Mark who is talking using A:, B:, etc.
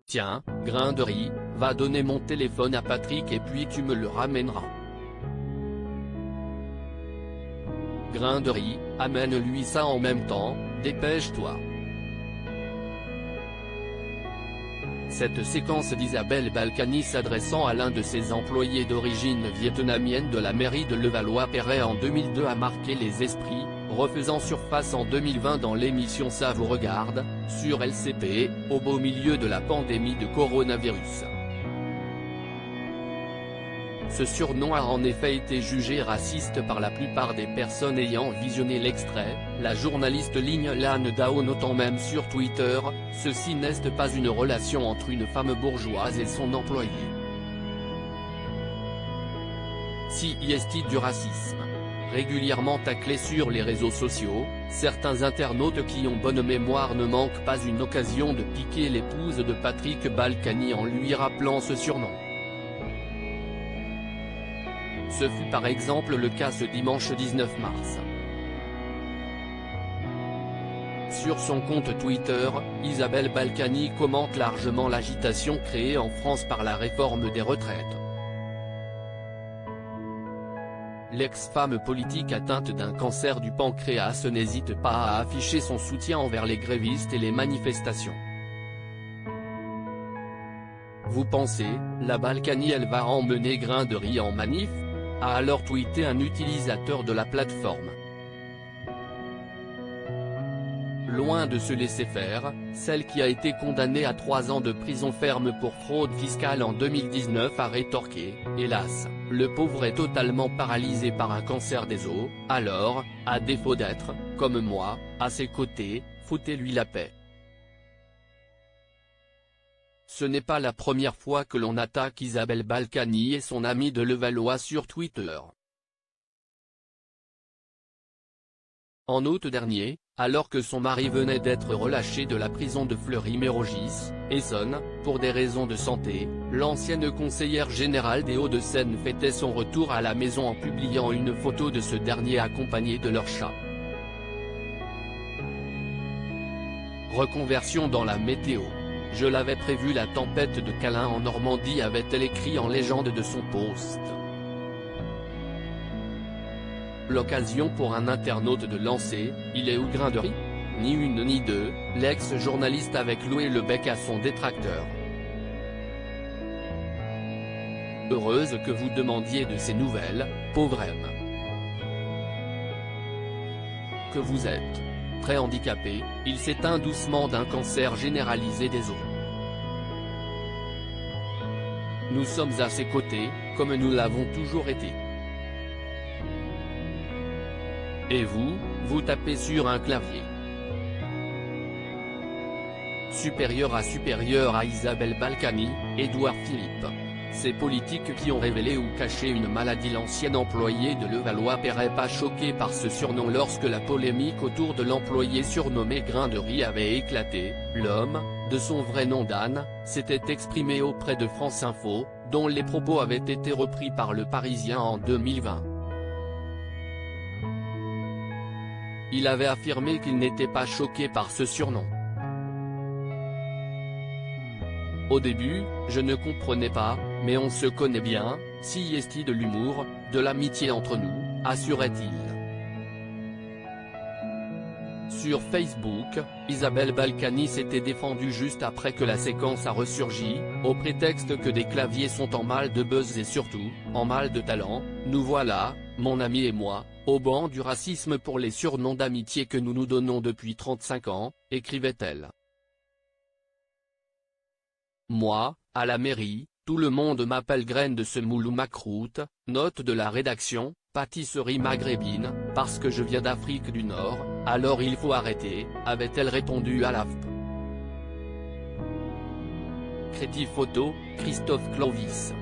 A: Tiens, grain de riz, va donner mon téléphone à Patrick et puis tu me le ramèneras. Grain de riz, amène-lui ça en même temps, dépêche-toi. Cette séquence d'Isabelle Balkany s'adressant à l'un de ses employés d'origine vietnamienne de la mairie de Levallois-Perret en 2002 a marqué les esprits, refaisant surface en 2020 dans l'émission Ça vous regarde, sur LCP, au beau milieu de la pandémie de coronavirus. Ce surnom a en effet été jugé raciste par la plupart des personnes ayant visionné l'extrait, la journaliste Ligne Lan Dao notant même sur Twitter, « Ceci n'est pas une relation entre une femme bourgeoise et son employé. Si est du racisme ». Régulièrement taclé sur les réseaux sociaux, certains internautes qui ont bonne mémoire ne manquent pas une occasion de piquer l'épouse de Patrick Balkany en lui rappelant ce surnom. Ce fut par exemple le cas ce dimanche 19 mars. Sur son compte Twitter, Isabelle Balkany commente largement l'agitation créée en France par la réforme des retraites. L'ex-femme politique atteinte d'un cancer du pancréas n'hésite pas à afficher son soutien envers les grévistes et les manifestations. Vous pensez, la Balkany elle va emmener grain de riz en manif ? A alors tweeté un utilisateur de la plateforme. Loin de se laisser faire, celle qui a été condamnée à 3 ans de prison ferme pour fraude fiscale en 2019 a rétorqué, hélas, le pauvre est totalement paralysé par un cancer des os, alors, à défaut d'être, comme moi, à ses côtés, foutez-lui la paix. Ce n'est pas la première fois que l'on attaque Isabelle Balkany et son ami de Levallois sur Twitter. En août dernier, alors que son mari venait d'être relâché de la prison de Fleury-Mérogis, Essonne, pour des raisons de santé, l'ancienne conseillère générale des Hauts-de-Seine fêtait son retour à la maison en publiant une photo de ce dernier accompagné de leur chat. Reconversion dans la météo. Je l'avais prévu, la tempête de câlin en Normandie, avait-elle écrit en légende de son post. L'occasion pour un internaute de lancer « Il est où grain de riz ?» Ni une ni deux, l'ex-journaliste avait cloué le bec à son détracteur. Heureuse que vous demandiez de ses nouvelles, pauvre M. Que vous êtes très handicapé, il s'éteint doucement d'un cancer généralisé des os. Nous sommes à ses côtés, comme nous l'avons toujours été. Et vous, vous tapez sur un clavier. Supérieur à Isabelle Balkany, Édouard Philippe. Ces politiques qui ont révélé ou caché une maladie. L'ancienne employée de Levallois-Perret pas choquée par ce surnom lorsque la polémique autour de l'employé surnommé Grain de riz avait éclaté. L'homme, de son vrai nom d'Anne, s'était exprimé auprès de France Info, dont les propos avaient été repris par Le Parisien en 2020. Il avait affirmé qu'il n'était pas choqué par ce surnom. Au début, je ne comprenais pas, mais on se connaît bien, si est-il de l'humour, de l'amitié entre nous, assurait-il. Sur Facebook, Isabelle Balkany s'était défendue juste après que la séquence a ressurgi, au prétexte que des claviers sont en mal de buzz et surtout, en mal de talent. Nous voilà, mon ami et moi, au banc du racisme pour les surnoms d'amitié que nous nous donnons depuis 35 ans, écrivait-elle. Moi, à la mairie, tout le monde m'appelle graine de semoule ou macroute, note de la rédaction, pâtisserie maghrébine, parce que je viens d'Afrique du Nord, alors il faut arrêter, avait-elle répondu à l'AFP. Crédit photo, Christophe Clovis.